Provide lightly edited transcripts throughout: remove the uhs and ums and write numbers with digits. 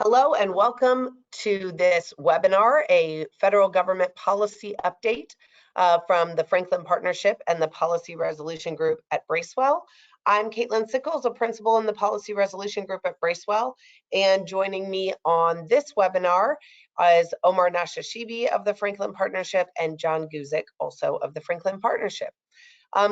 Hello and welcome to this webinar, a federal government policy update from the Franklin Partnership and the Policy Resolution Group at Bracewell. I'm Caitlin Sickles, a principal in the Policy Resolution Group at Bracewell, and joining me on this webinar is Omar Nashashibi of the Franklin Partnership and John Guzik, also of the Franklin Partnership.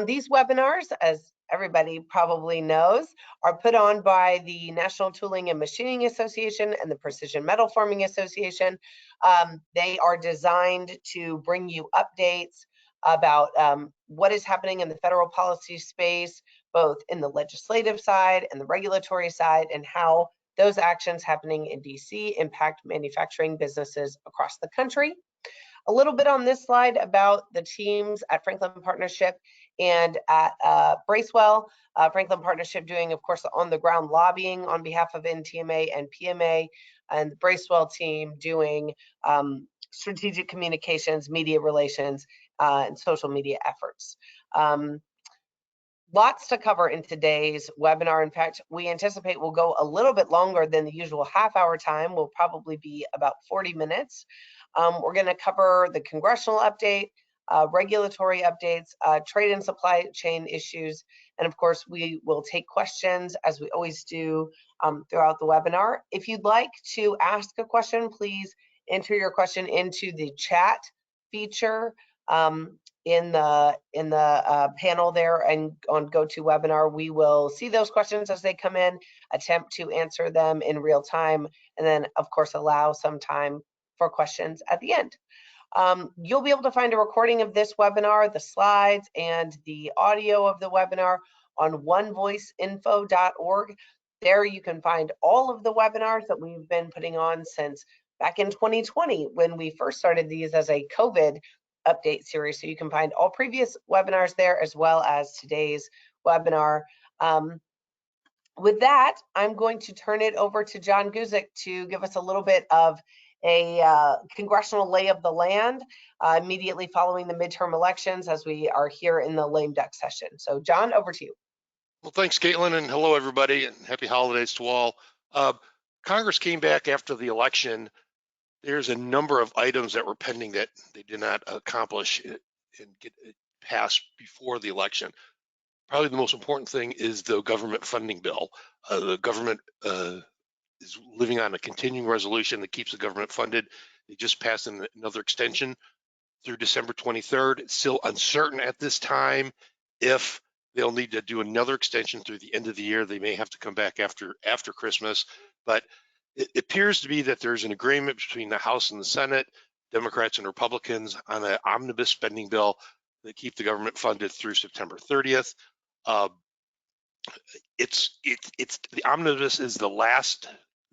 These webinars, as everybody probably knows, are put on by the National Tooling and Machining Association and the Precision Metal Forming Association. They are designed to bring you updates about what is happening in the federal policy space, both in the legislative side and the regulatory side, and how those actions happening in DC impact manufacturing businesses across the country. A little bit on this slide about the teams at Franklin Partnership and at Bracewell. Franklin Partnership doing, of course, the on-the-ground lobbying on behalf of NTMA and PMA, and the Bracewell team doing strategic communications, media relations, and social media efforts. Lots to cover in today's webinar. In fact, we anticipate we'll go a little bit longer than the usual half-hour time. We'll probably be about 40 minutes. We're going to cover the congressional update, regulatory updates, trade and supply chain issues, and of course, we will take questions as we always do throughout the webinar. If you'd like to ask a question, please enter your question into the chat feature in the panel there, and on GoToWebinar, we will see those questions as they come in, attempt to answer them in real time, and then of course allow some time for questions at the end. You'll be able to find a recording of this webinar, the slides, and the audio of the webinar on onevoiceinfo.org. There you can find all of the webinars that we've been putting on since back in 2020 when we first started these as a COVID update series. So you can find all previous webinars there as well as today's webinar. With that, I'm going to turn it over to John Guzik to give us a little bit of a congressional lay of the land immediately following the midterm elections as we are here in the lame duck session. So John, over to you. Well, thanks, Caitlin, and hello, everybody, and happy holidays to all. Congress came back after the election. There's a number of items that were pending that they did not accomplish and get passed before the election. Probably the most important thing is the government funding bill. The government is living on a continuing resolution that keeps the government funded. They just passed another extension through December 23rd. It's still uncertain at this time if they'll need to do another extension through the end of the year. They may have to come back after Christmas, but it appears to be that there's an agreement between the House and the Senate, Democrats and Republicans, on an omnibus spending bill that keep the government funded through September 30th. The omnibus is the last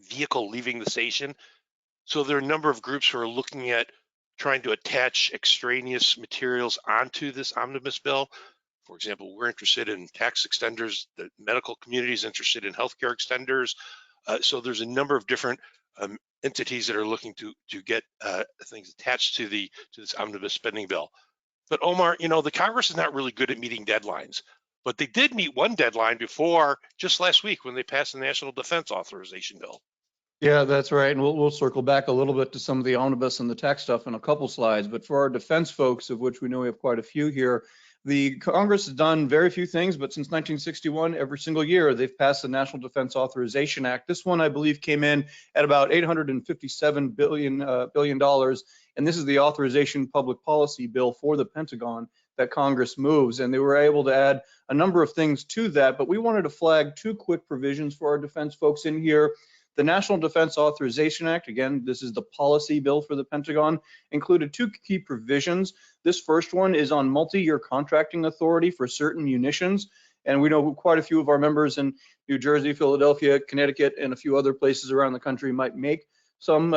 vehicle leaving the station. So there are a number of groups who are looking at trying to attach extraneous materials onto this omnibus bill. For example, we're interested in tax extenders. The medical community is interested in healthcare extenders. So there's a number of different entities that are looking to get things attached to this omnibus spending bill. But Omar, you know, the Congress is not really good at meeting deadlines, but they did meet one deadline before, just last week, when they passed the National Defense Authorization Bill. Yeah, that's right. And we'll circle back a little bit to some of the omnibus and the tax stuff in a couple slides. But for our defense folks, of which we know we have quite a few here, the Congress has done very few things, but since 1961, every single year, they've passed the National Defense Authorization Act. This one, I believe, came in at about $857 billion, and this is the authorization public policy bill for the Pentagon that Congress moves. And they were able to add a number of things to that, but we wanted to flag two quick provisions for our defense folks in here. The National Defense Authorization Act, again, this is the policy bill for the Pentagon, included two key provisions. This first one is on multi-year contracting authority for certain munitions. And we know quite a few of our members in New Jersey, Philadelphia, Connecticut, and a few other places around the country might make some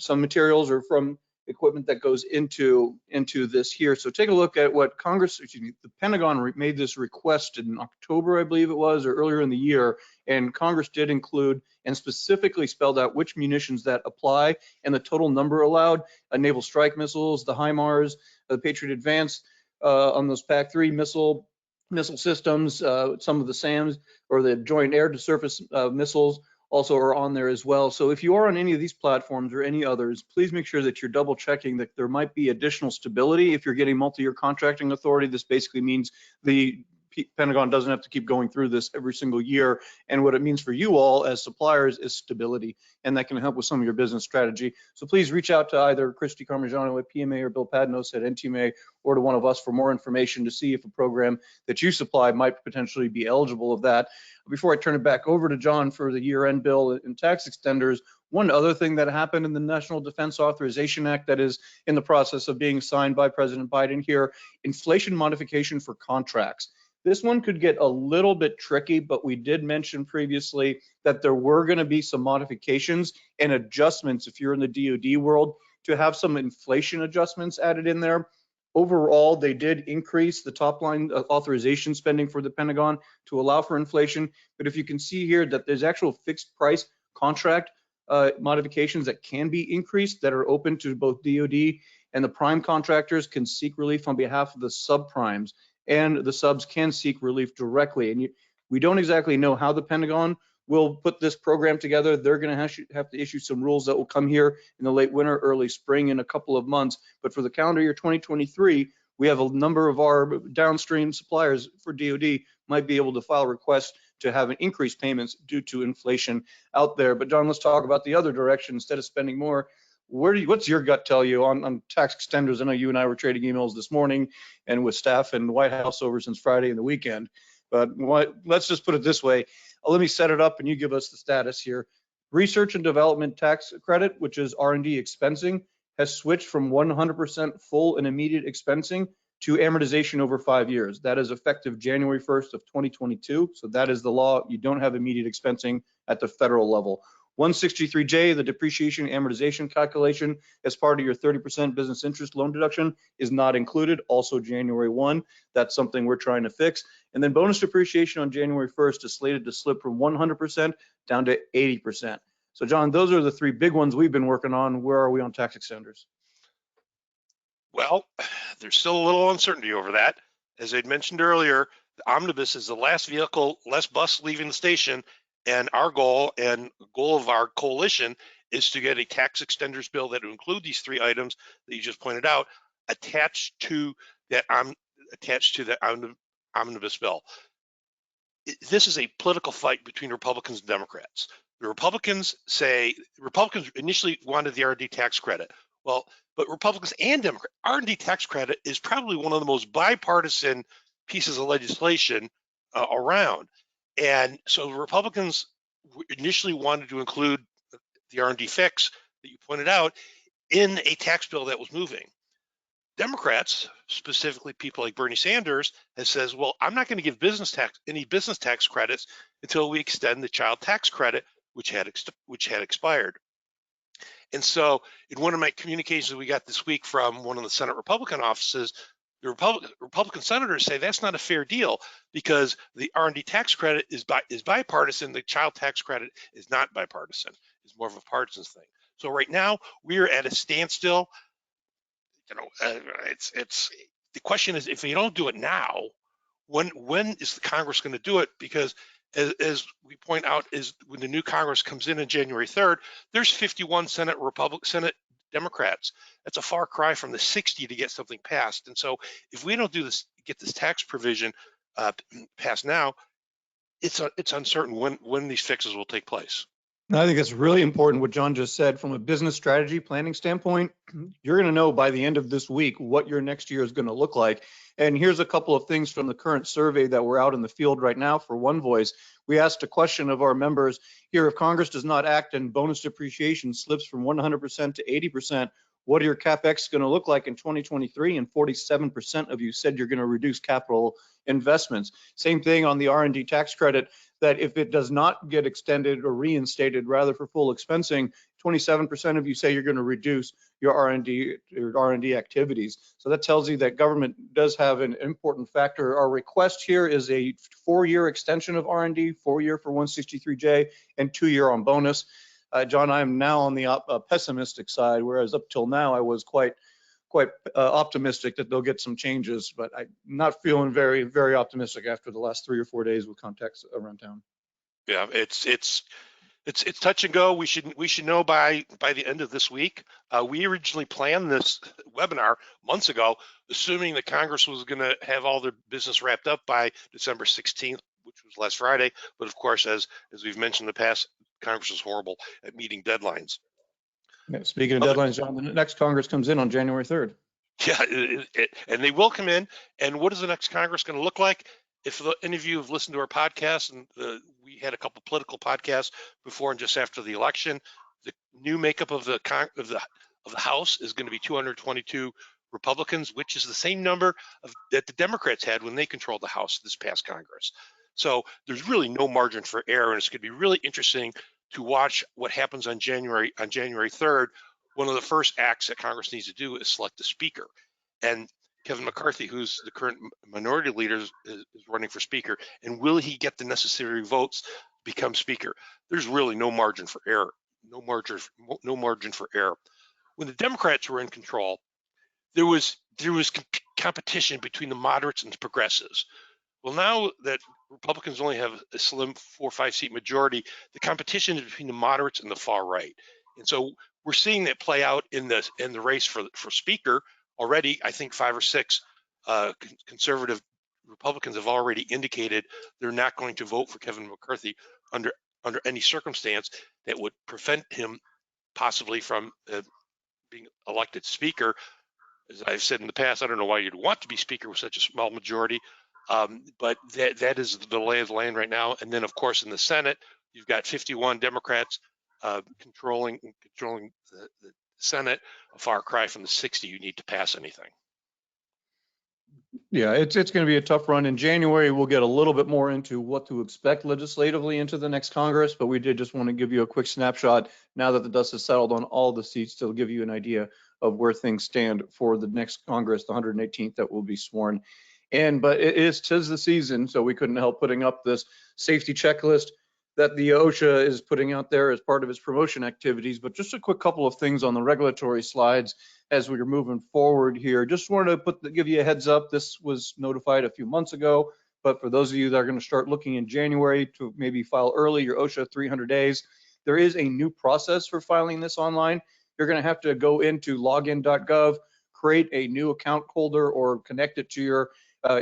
materials or from equipment that goes into this here. So take a look at what the Pentagon made this request in October, I believe it was, or earlier in the year, and Congress did include and specifically spelled out which munitions that apply and the total number allowed. Naval strike missiles, the HIMARS, the Patriot Advance on those PAC-3 missile systems, some of the SAMs or the Joint Air to Surface missiles, also are on there as well. So if you are on any of these platforms or any others, please make sure that you're double checking that there might be additional stability. If you're getting multi-year contracting authority, this basically means the Pentagon doesn't have to keep going through this every single year. And what it means for you all as suppliers is stability, and that can help with some of your business strategy. So please reach out to either Christy Carmigiano at PMA or Bill Padnos at NTMA, or to one of us for more information to see if a program that you supply might potentially be eligible of that. Before I turn it back over to John for the year-end bill and tax extenders, one other thing that happened in the National Defense Authorization Act that is in the process of being signed by President Biden here, inflation modification for contracts. This one could get a little bit tricky, but we did mention previously that there were going to be some modifications and adjustments if you're in the DoD world to have some inflation adjustments added in there. Overall, they did increase the top line authorization spending for the Pentagon to allow for inflation. But if you can see here that there's actual fixed price contract modifications that can be increased that are open to both DoD, and the prime contractors can seek relief on behalf of the subprimes, and the subs can seek relief directly. And we don't exactly know how the Pentagon will put this program together. They're going to have to issue some rules that will come here in the late winter, early spring in a couple of months. But for the calendar year 2023, we have a number of our downstream suppliers for DoD might be able to file requests to have an increased payments due to inflation out there. But John, let's talk about the other direction. Instead of spending more, what's your gut tell you on tax extenders? I know you and I were trading emails this morning and with staff in the White House over since Friday and the weekend. But let's just put it this way. Let me set it up and you give us the status here. Research and development tax credit, which is R&D expensing, has switched from 100% full and immediate expensing to amortization over 5 years. That is effective January 1st of 2022. So that is the law. You don't have immediate expensing at the federal level. 163J, the depreciation amortization calculation as part of your 30% business interest loan deduction, is not included, also January 1. That's something we're trying to fix. And then bonus depreciation on January 1st is slated to slip from 100% down to 80%. So John, those are the three big ones we've been working on. Where are we on tax extenders? Well, there's still a little uncertainty over that. As I'd mentioned earlier, the omnibus is the last vehicle, last bus leaving the station. And our goal and goal of our coalition is to get a tax extenders bill that will include these three items that you just pointed out attached to that omnibus bill. This is a political fight between Republicans and Democrats. The Republicans initially wanted the R&D tax credit. Well, but Republicans and Democrats, R&D tax credit is probably one of the most bipartisan pieces of legislation around. And so the Republicans initially wanted to include the R&D fix that you pointed out in a tax bill that was moving. Democrats, specifically people like Bernie Sanders, has says, well, I'm not going to give any business tax credits until we extend the child tax credit, which had expired. And so in one of my communications we got this week from one of the Senate Republican offices, the Republican senators say that's not a fair deal because the R&D tax credit is bipartisan. The child tax credit is not bipartisan. It's more of a partisan thing. So right now we are at a standstill. It's the question is, if you don't do it now, when is the Congress going to do it? Because as we point out, is when the new Congress comes in January 3rd, there's 51 Senate Democrats. That's a far cry from the 60 to get something passed. And so if we don't get this tax provision passed now, it's uncertain when these fixes will take place. I think it's really important what John just said. From a business strategy planning standpoint, you're going to know by the end of this week what your next year is going to look like. And here's a couple of things from the current survey that we're out in the field right now for One Voice. We asked a question of our members here: if Congress does not act and bonus depreciation slips from 100% to 80%, what are your CapEx going to look like in 2023? And 47% of you said you're going to reduce capital investments. Same thing on the R&D tax credit, that if it does not get extended or reinstated rather for full expensing, 27% of you say you're going to reduce your R&D activities. So that tells you that government does have an important factor. Our request here is a 4-year extension of R&D, 4-year for 163J and 2-year on bonus. John, I am now on the pessimistic side, whereas up till now I was quite optimistic that they'll get some changes, but I'm not feeling very, very optimistic after the last 3 or 4 days with contacts around town. Yeah, it's It's touch and go. We should know by the end of this week. We originally planned this webinar months ago, assuming that Congress was going to have all their business wrapped up by December 16th, which was last Friday. But of course, as we've mentioned in the past, Congress is horrible at meeting deadlines. Yeah, speaking of deadlines, John, the next Congress comes in on January 3rd. Yeah, and they will come in. And what is the next Congress going to look like? If any of you have listened to our podcast, and we had a couple political podcasts before and just after the election, the new makeup of the House is going to be 222 Republicans, which is the same number that the Democrats had when they controlled the House this past Congress. So there's really no margin for error, and it's going to be really interesting to watch what happens on January 3rd. One of the first acts that Congress needs to do is select a speaker, and Kevin McCarthy, who's the current minority leader, is running for speaker. And will he get the necessary votes to become speaker? There's really no margin for error. No margin for error. When the Democrats were in control, there was competition between the moderates and the progressives. Well, now that Republicans only have a slim 4 or 5 seat majority, the competition is between the moderates and the far right. And so we're seeing that play out in the race for speaker. Already, I think 5 or 6 conservative Republicans have already indicated they're not going to vote for Kevin McCarthy under any circumstance that would prevent him possibly from being elected speaker. As I've said in the past, I don't know why you'd want to be speaker with such a small majority, but that is the lay of the land right now. And then, of course, in the Senate, you've got 51 Democrats controlling the Senate, a far cry from the 60 you need to pass anything. Yeah, it's going to be a tough run. In January, we'll get a little bit more into what to expect legislatively into the next Congress, but we did just want to give you a quick snapshot now that the dust has settled on all the seats to give you an idea of where things stand for the next Congress, the 118th that will be sworn in. But tis the season, so we couldn't help putting up this safety checklist that the OSHA is putting out there as part of its promotion activities. But just a quick couple of things on the regulatory slides as we are moving forward here. Just wanted to give you a heads up. This was notified a few months ago, but for those of you that are going to start looking in January to maybe file early your OSHA 300 days, there is a new process for filing this online. You're going to have to go into login.gov, create a new account holder or connect it to your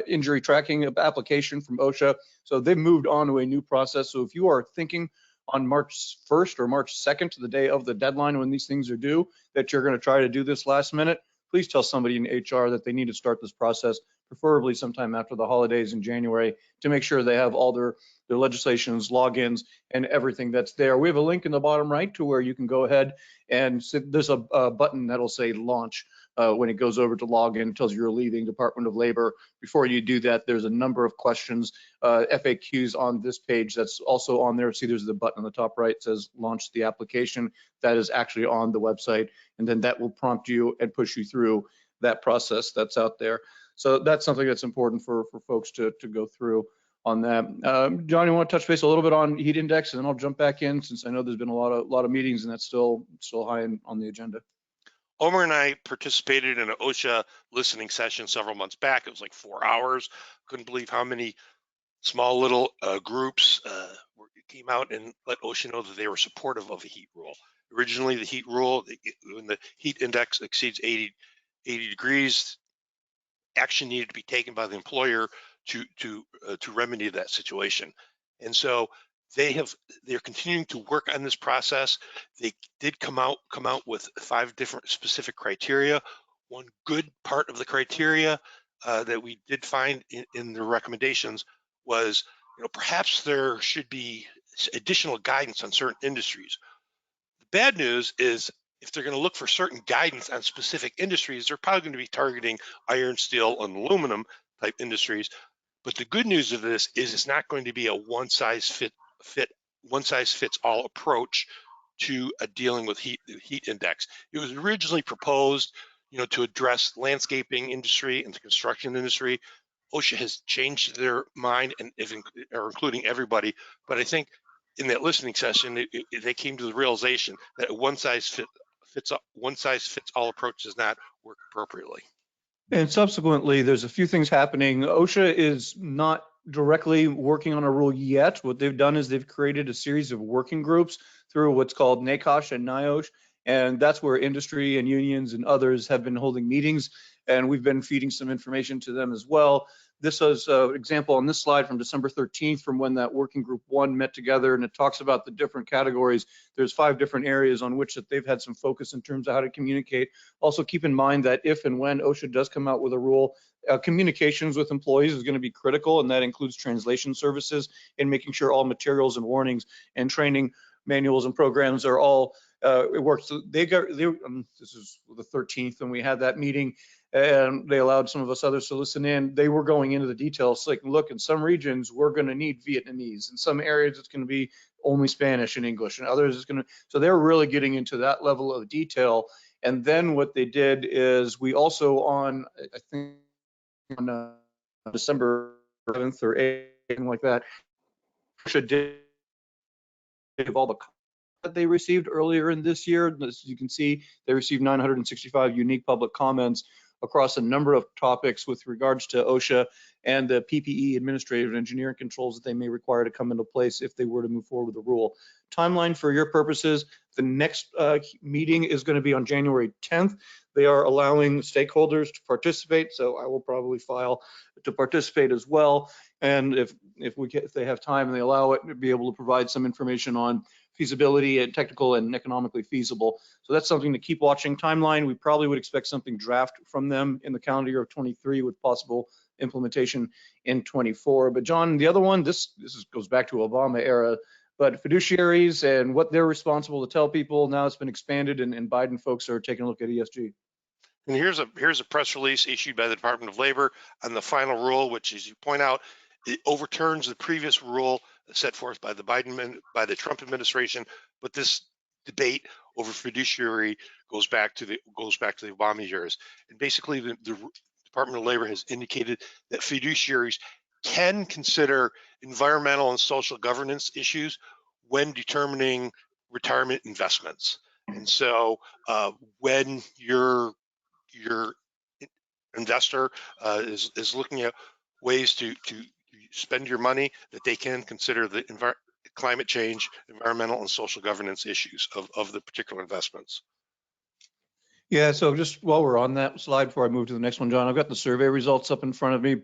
injury tracking application from OSHA. So they've moved on to a new process. So if you are thinking on March 1st or March 2nd, to the day of the deadline when these things are due, that you're going to try to do this last minute, please tell somebody in HR that they need to start this process, preferably sometime after the holidays in January, to make sure they have all their legislations, logins, and everything that's there. We have a link in the bottom right to where you can go ahead and there's a button that'll say launch. When it goes over to login, it tells you you're leaving Department of Labor. Before you do that, there's a number of questions, FAQs on this page that's also on there. See, there's the button on the top right, says launch the application. That is actually on the website, and then that will prompt you and push you through that process that's out there. So that's something that's important for folks to go through on that. John, you want to touch base a little bit on heat index, and then I'll jump back in since I know there's been a lot of meetings and that's still high on the agenda. Omer and I participated in an OSHA listening session several months back. It was like 4 hours. Couldn't believe how many small little groups came out and let OSHA know that they were supportive of the heat rule. Originally, the heat rule, when the heat index exceeds 80 degrees, action needed to be taken by the employer to remedy that situation. And so they're continuing to work on this process. They did come out with 5 different specific criteria. One good part of the criteria that we did find in the recommendations was, perhaps there should be additional guidance on certain industries. The bad news is if they're going to look for certain guidance on specific industries, they're probably going to be targeting iron, steel, and aluminum type industries. But the good news of this is it's not going to be a one size fits all approach to dealing with heat index. It was originally proposed, to address landscaping industry and the construction industry. OSHA has changed their mind and are including everybody. But I think in that listening session, they came to the realization that a one size fits all approach does not work appropriately. And subsequently, there's a few things happening. OSHA is not directly working on a rule yet. What they've done is they've created a series of working groups through what's called NACOSH and NIOSH, and that's where industry and unions and others have been holding meetings, and we've been feeding some information to them as well. This is an example on this slide from December 13th from when that working group 1 met together, and it talks about the different categories. There's 5 different areas on which that they've had some focus in terms of how to communicate. Also keep in mind that if and when OSHA does come out with a rule, communications with employees is going to be critical, and that includes translation services and making sure all materials and warnings and training manuals and programs are all it works. So this is the 13th, and we had that meeting, and they allowed some of us others to listen in. They were going into the details, like, look, in some regions we're going to need Vietnamese, in some areas it's going to be only Spanish and English, and others it's going to. So they're really getting into that level of detail. And then what they did is we also on, I think on December 7th or 8th, something like that, OSHA did all the that they received earlier in this year. As you can see, they received 965 unique public comments across a number of topics with regards to OSHA and the PPE administrative and engineering controls that they may require to come into place if they were to move forward with the rule. Timeline for your purposes, the next meeting is going to be on January 10th. They are allowing stakeholders to participate, so I will probably file to participate as well. And if they have time and they allow it, to be able to provide some information on feasibility and technical and economically feasible. So that's something to keep watching. Timeline, we probably would expect something draft from them in the calendar year of 23 with possible implementation in 24. But John, the other one, this goes back to Obama era, but fiduciaries and what they're responsible to tell people, now it's been expanded, and Biden folks are taking a look at ESG. And here's a press release issued by the Department of Labor on the final rule, which, as you point out, it overturns the previous rule set forth by the Trump administration. But this debate over fiduciary goes back to the Obama years. And basically, the Department of Labor has indicated that fiduciaries can consider environmental and social governance issues when determining retirement investments. And so when your investor is looking at ways to spend your money, that they can consider the climate change, environmental and social governance issues of the particular investments. Yeah, so just while we're on that slide, before I move to the next one, John, I've got the survey results up in front of me.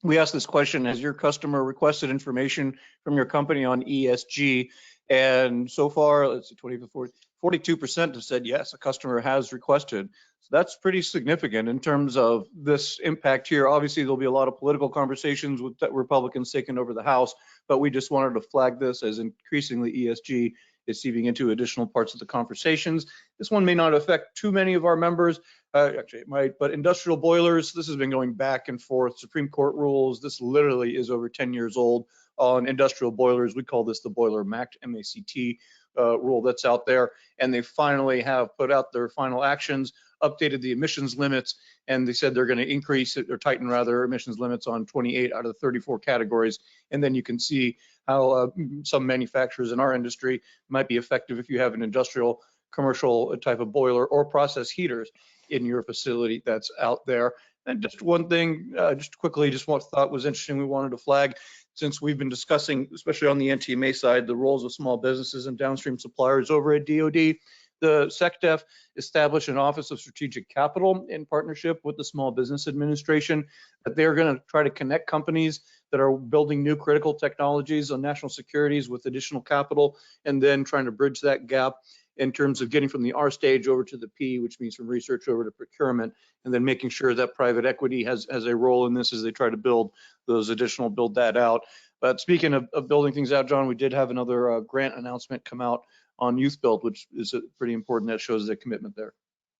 We asked this question: has your customer requested information from your company on ESG? And so far, let's see, 20 to 40, 42% have said yes, a customer has requested. So that's pretty significant in terms of this impact here. Obviously, there'll be a lot of political conversations with Republicans taking over the House, but we just wanted to flag this as increasingly ESG is seeping into additional parts of the conversations. This one may not affect too many of our members. Actually, it might, but industrial boilers, this has been going back and forth. Supreme Court rules, this literally is over 10 years old on industrial boilers. We call this the Boiler MACT, M-A-C-T rule that's out there. And they finally have put out their final actions, updated the emissions limits, and they said they're going to increase it, or tighten rather, emissions limits on 28 out of the 34 categories. And then you can see how some manufacturers in our industry might be effective if you have an industrial commercial type of boiler or process heaters in your facility that's out there. And just one thing, just quickly, just one thought was interesting we wanted to flag, since we've been discussing, especially on the NTMA side, the roles of small businesses and downstream suppliers over at DoD. The SecDef established an Office of Strategic Capital in partnership with the Small Business Administration, that they're going to try to connect companies that are building new critical technologies on national securities with additional capital, and then trying to bridge that gap in terms of getting from the R stage over to the P, which means from research over to procurement, and then making sure that private equity has a role in this as they try to build that out. But speaking of building things out, John, we did have another grant announcement come out on Youth Build, which is pretty important. That shows the commitment there.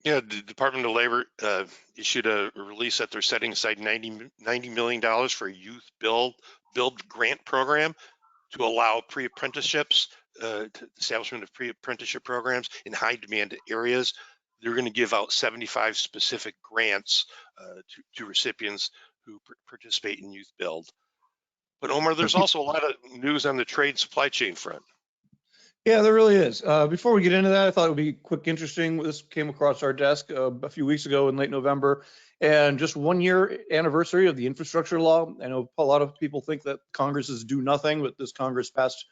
Yeah, the Department of Labor issued a release that they're setting aside $90 million for a Youth Build grant program to allow pre-apprenticeships, establishment of pre-apprenticeship programs in high demand areas. They're going to give out 75 specific grants to recipients who participate in Youth Build. But Omar, there's also a lot of news on the trade supply chain front. Yeah, there really is. Before we get into that, I thought it would be quick, interesting. This came across our desk a few weeks ago in late November, and just 1 year anniversary of the infrastructure law. I know a lot of people think that Congresses do nothing, but this Congress passed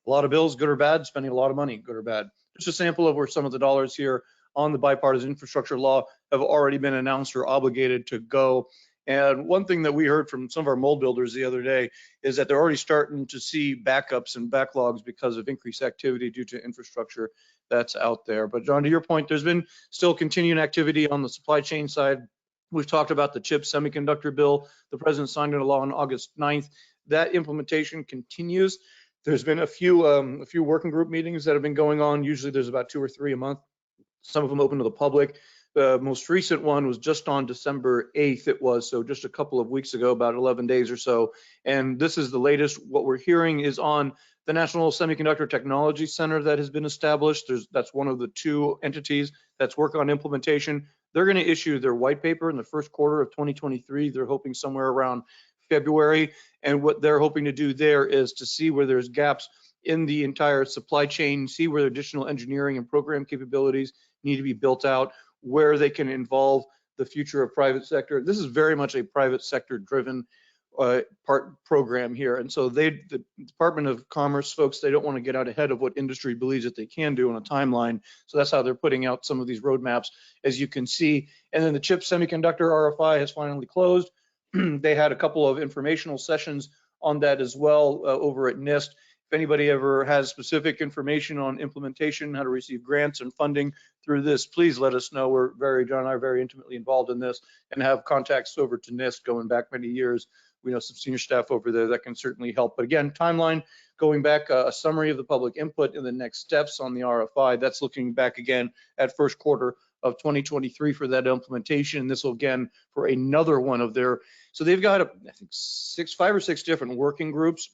a lot of bills, good or bad, spending a lot of money, good or bad. Just a sample of where some of the dollars here on the bipartisan infrastructure law have already been announced or obligated to go. And one thing that we heard from some of our mold builders the other day is that they're already starting to see backups and backlogs because of increased activity due to infrastructure that's out there. But John, to your point, there's been still continuing activity on the supply chain side. We've talked about the CHIPS semiconductor bill. The president signed into law on August 9th. That implementation continues. There's been a few working group meetings that have been going on. Usually there's about 2 or 3 a month. Some of them open to the public. The most recent one was just on December 8th. It was, so just a couple of weeks ago, about 11 days or so. And this is the latest. What we're hearing is on the National Semiconductor Technology Center that has been established. That's one of the 2 entities that's working on implementation. They're going to issue their white paper in the first quarter of 2023. They're hoping somewhere around February. And what they're hoping to do there is to see where there's gaps in the entire supply chain, see where additional engineering and program capabilities need to be built out, where they can involve the future of private sector. This is very much a private sector driven program here. And so the Department of Commerce folks, they don't want to get out ahead of what industry believes that they can do on a timeline. So that's how they're putting out some of these roadmaps, as you can see. And then the CHIPS semiconductor RFI has finally closed. They had a couple of informational sessions on that as well over at NIST. If anybody ever has specific information on implementation, how to receive grants and funding through this, please let us know. John and I are very intimately involved in this and have contacts over to NIST going back many years. We know some senior staff over there that can certainly help. But again, timeline, going back, a summary of the public input and the next steps on the RFI. That's looking back again at first quarter of 2023 for that implementation. This will again for another one of their, so they've got, I think 5 or 6 different working groups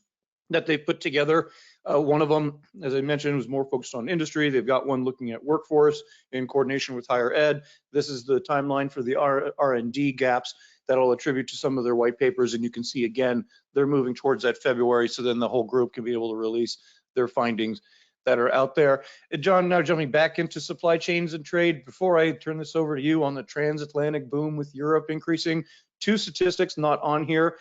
that they put together. One of them, as I mentioned, was more focused on industry. They've got one looking at workforce in coordination with higher ed. This is the timeline for the R&D gaps that'll attribute to some of their white papers. And you can see, again, they're moving towards that February. So then the whole group can be able to release their findings that are out there. And John, now jumping back into supply chains and trade, before I turn this over to you on the transatlantic boom with Europe increasing, 2 statistics not on here.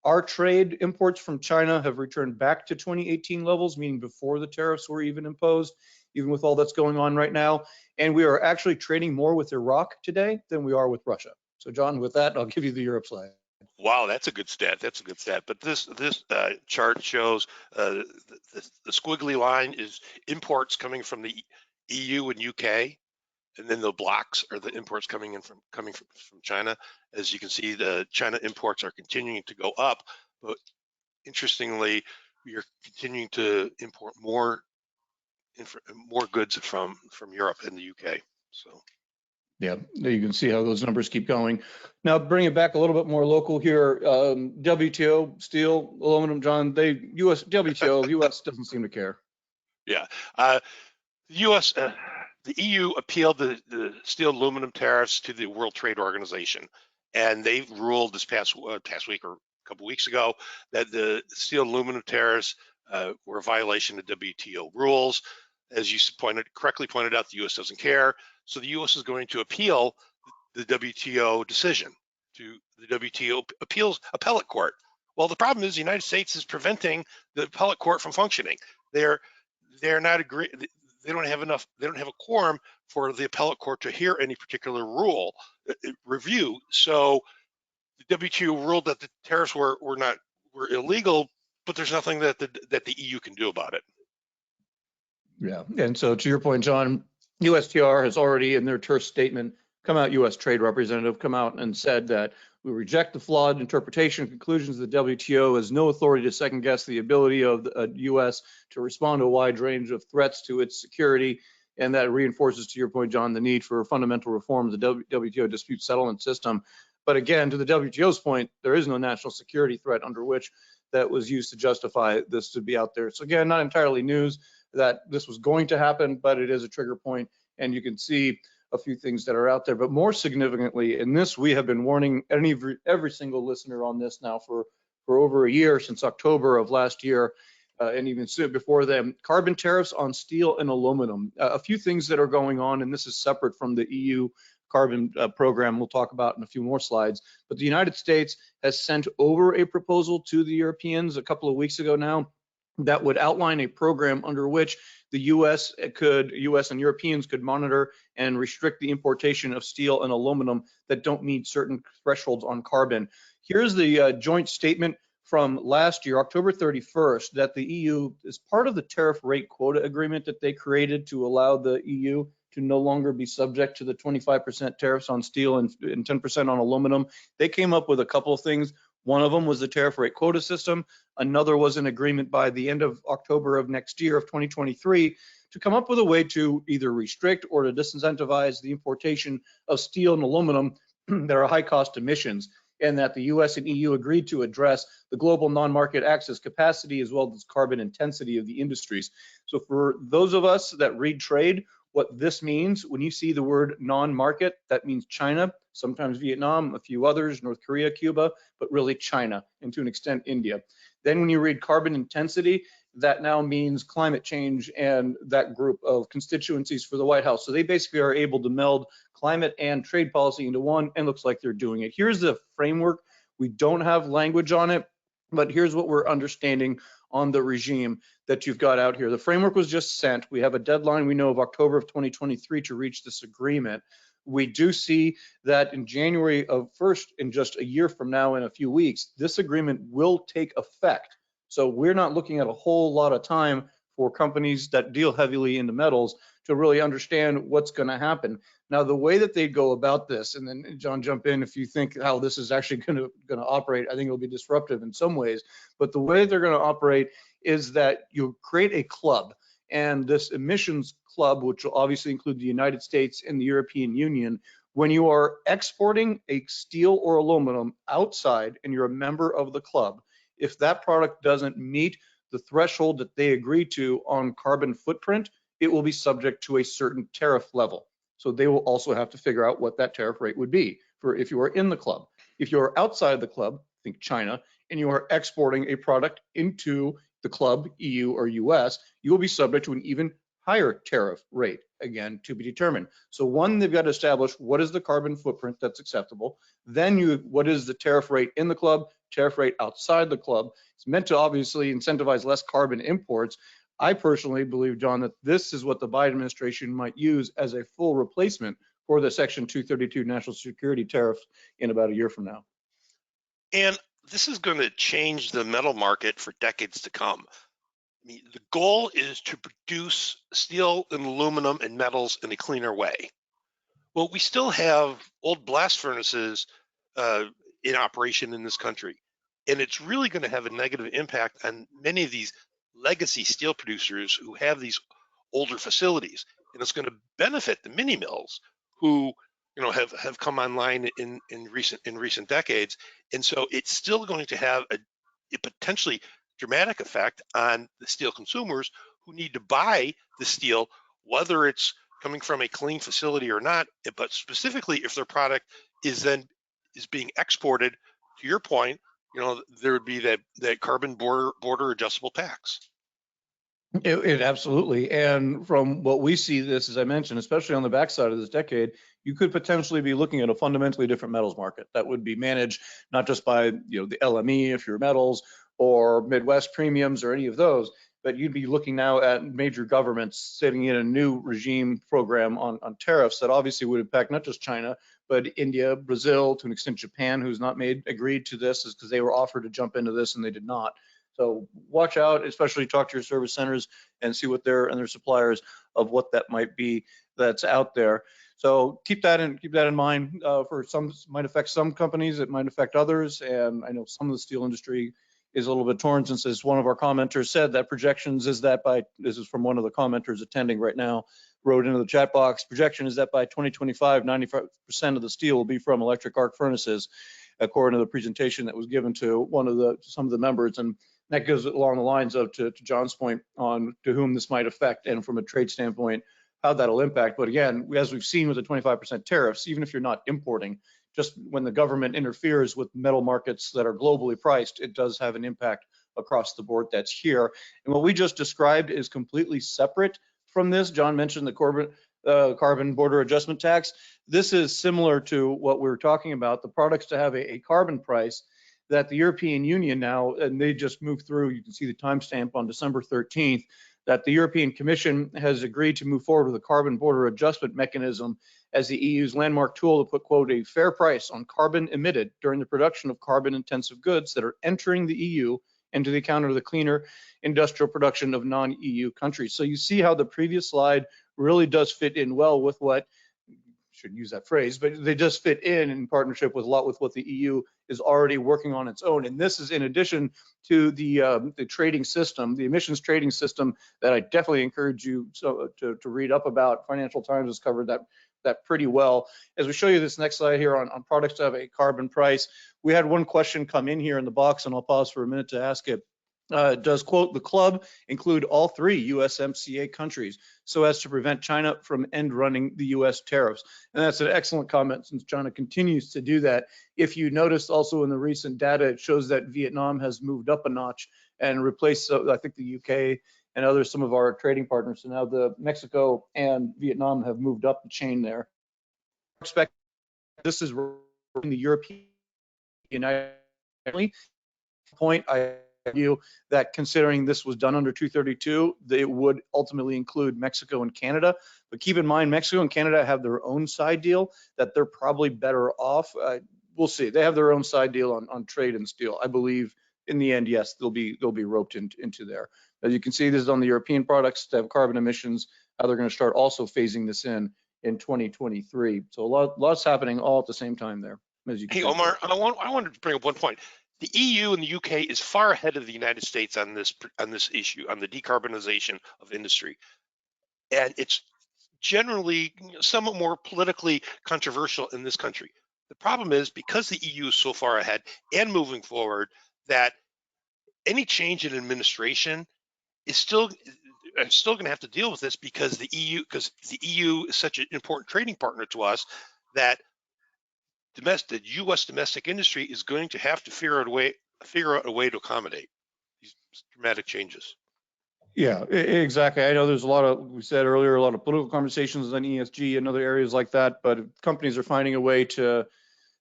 Our trade imports from China have returned back to 2018 levels, meaning before the tariffs were even imposed, even with all that's going on right now. And we are actually trading more with Iraq today than we are with Russia. So John, with that, I'll give you the Europe slide. Wow, that's a good stat. That's a good stat. But this chart shows the squiggly line is imports coming from the EU and UK, and then the blocks are the imports coming from China. As you can see, the China imports are continuing to go up, but interestingly, we are continuing to import more goods from Europe and the UK. So. Yeah, you can see how those numbers keep going. Now, bring it back a little bit more local here. WTO, steel, aluminum, John, WTO, US doesn't seem to care. Yeah, the EU appealed the steel aluminum tariffs to the World Trade Organization, and they ruled this past week or a couple weeks ago that the steel aluminum tariffs were a violation of WTO rules. As you correctly pointed out, the US doesn't care. So the US is going to appeal the WTO decision to the WTO appellate court. Well, the problem is the United States is preventing the appellate court from functioning. They're not agree. They don't have a quorum for the appellate court to hear any particular rule review. So the WTO ruled that the tariffs were illegal, but there's nothing that the EU can do about it. Yeah, and so to your point, John, USTR has already in their terse statement US Trade Representative come out and said that we reject the flawed interpretation and conclusions of the WTO as no authority to second guess the ability of the US to respond to a wide range of threats to its security. And that reinforces, to your point, John, the need for fundamental reform of the WTO dispute settlement system. But again, to the WTO's point, there is no national security threat under which that was used to justify this to be out there. So again, not entirely news that this was going to happen, but it is a trigger point, and you can see a few things that are out there. But more significantly, in this, we have been warning every single listener on this now for over a year, since October of last year. and even soon before them, carbon tariffs on steel and aluminum. A few things that are going on, and this is separate from the EU carbon program we'll talk about in a few more slides. But the United States has sent over a proposal to the Europeans a couple of weeks ago now that would outline a program under which the US and Europeans could monitor and restrict the importation of steel and aluminum that don't meet certain thresholds on carbon. Here's the joint statement from last year, October 31st, that the EU, is part of the tariff rate quota agreement that they created to allow the EU to no longer be subject to the 25% tariffs on steel and 10% on aluminum. They came up with a couple of things. One of them was the tariff rate quota system. Another was an agreement by the end of October of next year of 2023 to come up with a way to either restrict or to disincentivize the importation of steel and aluminum that are high cost emissions, and that the US and EU agreed to address the global non-market access capacity as well as carbon intensity of the industries. So for those of us that read trade, what this means, when you see the word non-market, that means China, sometimes Vietnam, a few others, North Korea, Cuba, but really China, and to an extent India. Then when you read carbon intensity, that now means climate change and that group of constituencies for the White House. So they basically are able to meld climate and trade policy into one, and looks like they're doing it. Here's the framework. We don't have language on it, but here's what we're understanding on the regime that you've got out here. The framework was just sent. We have a deadline, we know, of October of 2023 to reach this agreement. We do see that in January of 1st, in just a year from now, in a few weeks, this agreement will take effect. So we're not looking at a whole lot of time for companies that deal heavily into metals to really understand what's going to happen. Now, the way that they go about this, and then John, jump in if you think how this is actually going to operate. I think it'll be disruptive in some ways, but the way they're going to operate is that you create a club, and this emissions club, which will obviously include the United States and the European Union, when you are exporting a steel or aluminum outside and you're a member of the club, if that product doesn't meet the threshold that they agree to on carbon footprint, it will be subject to a certain tariff level. So they will also have to figure out what that tariff rate would be for if you are in the club. If you are outside the club, think China, and you are exporting a product into the club, EU or US, you will be subject to an even higher tariff rate, again, to be determined. So one, they've got to establish what is the carbon footprint that's acceptable. Then what is the tariff rate in the club, tariff rate outside the club. It's meant to obviously incentivize less carbon imports. I personally believe, John, that this is what the Biden administration might use as a full replacement for the Section 232 national security tariffs in about a year from now. And this is going to change the metal market for decades to come. I mean, the goal is to produce steel and aluminum and metals in a cleaner way. Well, we still have old blast furnaces in operation in this country, and it's really going to have a negative impact on many of these legacy steel producers who have these older facilities, and it's going to benefit the mini mills who have come online in recent decades. And so it's still going to have a potentially dramatic effect on the steel consumers who need to buy the steel, whether it's coming from a clean facility or not, but specifically if their product is being exported. To your point, there would be that carbon border adjustable tax. It absolutely. And from what we see this, as I mentioned, especially on the backside of this decade, you could potentially be looking at a fundamentally different metals market that would be managed not just by the LME, if you're metals, or Midwest premiums or any of those, but you'd be looking now at major governments setting in a new regime program on tariffs that obviously would impact not just China, but India, Brazil, to an extent Japan, who's not agreed to this, is because they were offered to jump into this and they did not. So watch out, especially talk to your service centers and see what their suppliers of what that might be that's out there. So keep that in mind. For some, might affect some companies, it might affect others, and I know some of the steel industry is a little bit torn, since as one of our commenters said, that projections is that this is from one of the commenters attending right now, wrote into the chat box, projection is that by 2025, 95% of the steel will be from electric arc furnaces, according to the presentation that was given to some of the members. And that goes along the lines of, to John's point, on to whom this might affect, and from a trade standpoint, how that'll impact. But again, as we've seen with the 25% tariffs, even if you're not importing, just when the government interferes with metal markets that are globally priced, it does have an impact across the board that's here. And what we just described is completely separate from this. John mentioned the carbon border adjustment tax. This is similar to what we were talking about, the products to have a carbon price that the European Union now, and they just moved through, you can see the timestamp on December 13th, that the European Commission has agreed to move forward with a carbon border adjustment mechanism as the EU's landmark tool to put, quote, a fair price on carbon emitted during the production of carbon intensive goods that are entering the EU and to the account of the cleaner industrial production of non-EU countries. So you see how the previous slide really does fit in well with what, shouldn't use that phrase, but they just fit in partnership with a lot with what the EU is already working on its own. And this is in addition to the trading system, the emissions trading system that I definitely encourage you to read up about. Financial Times has covered that pretty well. As we show you this next slide here on products to have a carbon price, we had one question come in here in the box, and I'll pause for a minute to ask it. Does, quote, the club include all 3 USMCA countries so as to prevent China from end running the US tariffs? And that's an excellent comment since China continues to do that. If you noticed also in the recent data, it shows that Vietnam has moved up a notch and replaced, I think, the UK and others, some of our trading partners. So now the Mexico and Vietnam have moved up the chain there. Expect this is in the European United point. I argue that considering this was done under 232, it would ultimately include Mexico and Canada. But keep in mind, Mexico and Canada have their own side deal that they're probably better off. We'll see. They have their own side deal on trade and steel. I believe in the end, yes, they'll be roped into there. As you can see, this is on the European products that have carbon emissions. How they're going to start also phasing this in 2023. So lots happening all at the same time there. As you can Hey, see. Omar, I wanted to bring up one point. The EU and the UK is far ahead of the United States on this issue, on the decarbonization of industry. And it's generally somewhat more politically controversial in this country. The problem is because the EU is so far ahead and moving forward that any change in administration is still going to have to deal with this because the EU is such an important trading partner to us that the U.S. domestic industry is going to have to figure out a way to accommodate these dramatic changes. Yeah, exactly. I know there's a lot of, we said earlier, a lot of political conversations on ESG and other areas like that, but if companies are finding a way to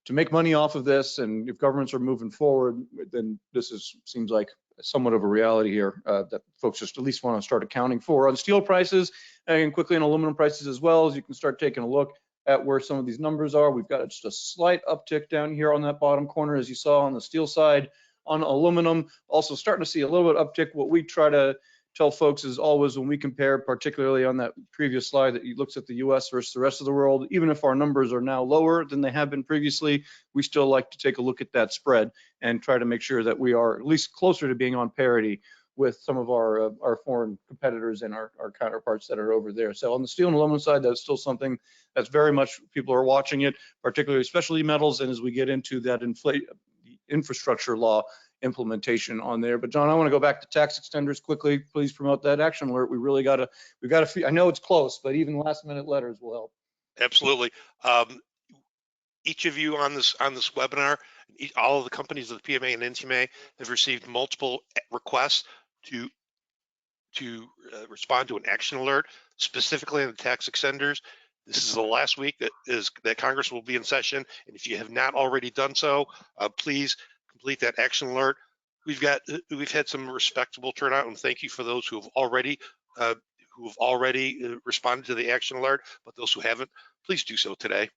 make money off of this, and if governments are moving forward, then this seems like somewhat of a reality here that folks just at least want to start accounting for. On steel prices and quickly on aluminum prices as well, as you can start taking a look at where some of these numbers are. We've got just a slight uptick down here on that bottom corner, as you saw on the steel side. On aluminum, also starting to see a little bit uptick. What we try to tell folks is always when we compare, particularly on that previous slide that you looked at the US versus the rest of the world, even if our numbers are now lower than they have been previously, we still like to take a look at that spread and try to make sure that we are at least closer to being on parity with some of our foreign competitors and our counterparts that are over there. So on the steel and aluminum side, that's still something that's very much, people are watching it, particularly specialty metals, and as we get into that infrastructure law implementation on there. But John, I want to go back to tax extenders quickly. Please promote that action alert. We've got to, I know it's close, but even last minute letters will help. Absolutely. Each of you on this webinar, all of the companies of the PMA and NTMA have received multiple requests to respond to an action alert, specifically on the tax extenders. This is the last week that Congress will be in session, and if you have not already done so, please complete that action alert. We've had some respectable turnout, and thank you for those who have already responded to the action alert. But those who haven't, please do so today.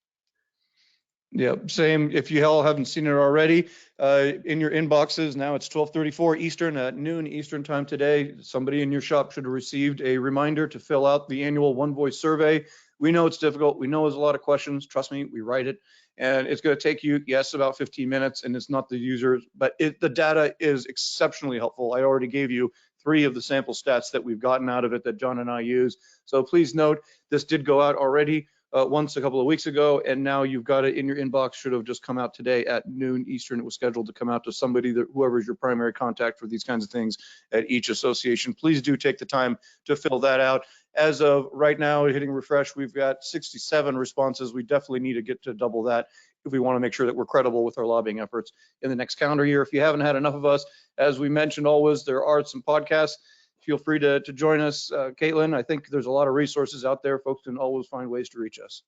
Yeah, same. If you all haven't seen it already, in your inboxes, now it's 12:34 Eastern at noon Eastern time today. Somebody in your shop should have received a reminder to fill out the annual One Voice survey. We know it's difficult. We know there's a lot of questions. Trust me, we write it. And it's going to take you, yes, about 15 minutes, and it's not the users, but the data is exceptionally helpful. I already gave you 3 of the sample stats that we've gotten out of it that John and I use. So please note, this did go out already once a couple of weeks ago, and now you've got it in your inbox. Should have just come out today at noon Eastern. It was scheduled to come out to somebody, that whoever is your primary contact for these kinds of things at each association. Please do take the time to fill that out. As of right now, hitting refresh, we've got 67 responses. We definitely need to get to double that if we want to make sure that we're credible with our lobbying efforts in the next calendar year. If you haven't had enough of us, as we mentioned, always, there are some podcasts. Feel free to join us. Caitlin, I think there's a lot of resources out there. Folks can always find ways to reach us.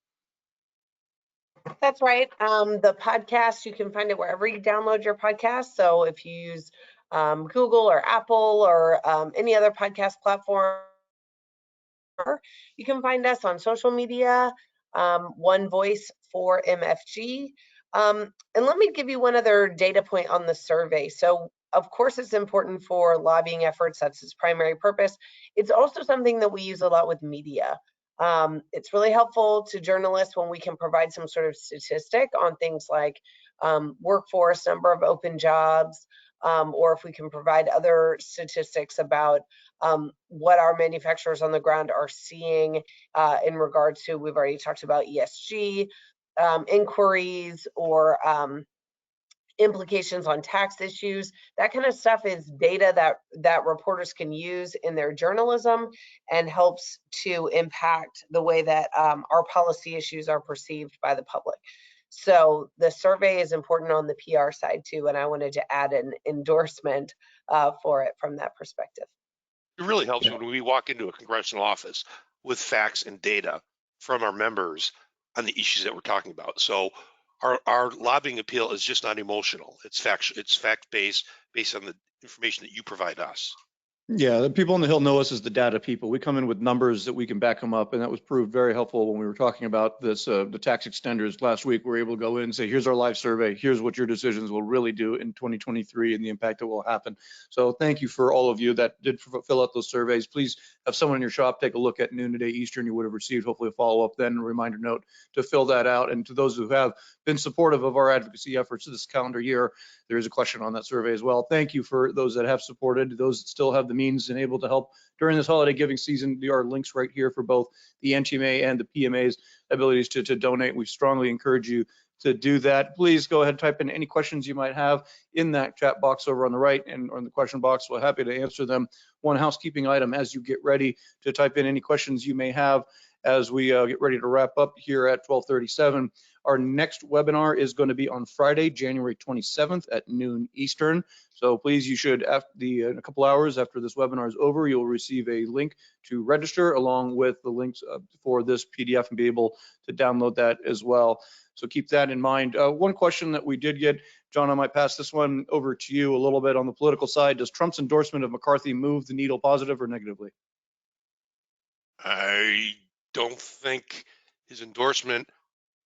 That's right. The podcast, you can find it wherever you download your podcast. So if you use Google or Apple or any other podcast platform, you can find us on social media, One Voice for MFG. And let me give you one other data point on the survey. So of course, it's important for lobbying efforts. That's its primary purpose. It's also something that we use a lot with media. It's really helpful to journalists when we can provide some sort of statistic on things like workforce, number of open jobs, or if we can provide other statistics about what our manufacturers on the ground are seeing in regards to, we've already talked about ESG inquiries or implications on tax issues. That kind of stuff is data that reporters can use in their journalism and helps to impact the way that our policy issues are perceived by the public. So the survey is important on the PR side too, and I wanted to add an endorsement for it from that perspective. It really helps when we walk into a congressional office with facts and data from our members on the issues that we're talking about. So our lobbying appeal is just not emotional. It's fact-based, based on the information that you provide us. Yeah, the people on the Hill know us as the data people. We come in with numbers that we can back them up, and that was proved very helpful when we were talking about this, the tax extenders last week. We were able to go in and say, here's our live survey, here's what your decisions will really do in 2023 and the impact that will happen. So thank you for all of you that did fill out those surveys. Please have someone in your shop take a look at noon today Eastern. You would have received hopefully a follow-up then, a reminder note to fill that out. And to those who have been supportive of our advocacy efforts this calendar year, there is a question on that survey as well. Thank you for those that have supported, those that still have the means and able to help during this holiday giving season. There are links right here for both the NTMA and the PMA's abilities to donate. We strongly encourage you to do that. Please go ahead and type in any questions you might have in that chat box over on the right and on the question box. We're happy to answer them. One housekeeping item as you get ready to type in any questions you may have as we get ready to wrap up here at 12:37. Our next webinar is going to be on Friday, January 27th at noon Eastern. So please, you should, in a couple hours after this webinar is over, you'll receive a link to register along with the links for this PDF and be able to download that as well. So keep that in mind. One question that we did get, John, I might pass this one over to you a little bit on the political side. Does Trump's endorsement of McCarthy move the needle positive or negatively? I don't think his endorsement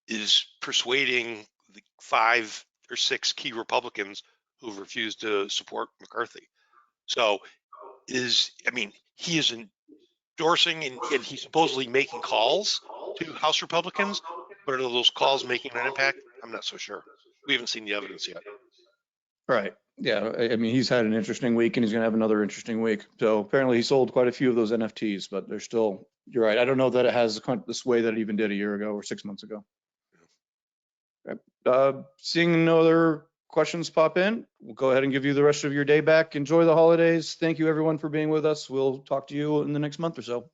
is persuading the 5 or 6 key Republicans who've refused to support McCarthy. So he is endorsing and he's supposedly making calls to House Republicans, but are those calls making an impact? I'm not so sure. We haven't seen the evidence yet. Right. Yeah. I mean, he's had an interesting week and he's going to have another interesting week. So apparently he sold quite a few of those NFTs, but they're still, you're right. I don't know that it has the sway that it even did a year ago or 6 months ago. Seeing no other questions pop in, we'll go ahead and give you the rest of your day back. Enjoy the holidays. Thank you everyone for being with us. We'll talk to you in the next month or so.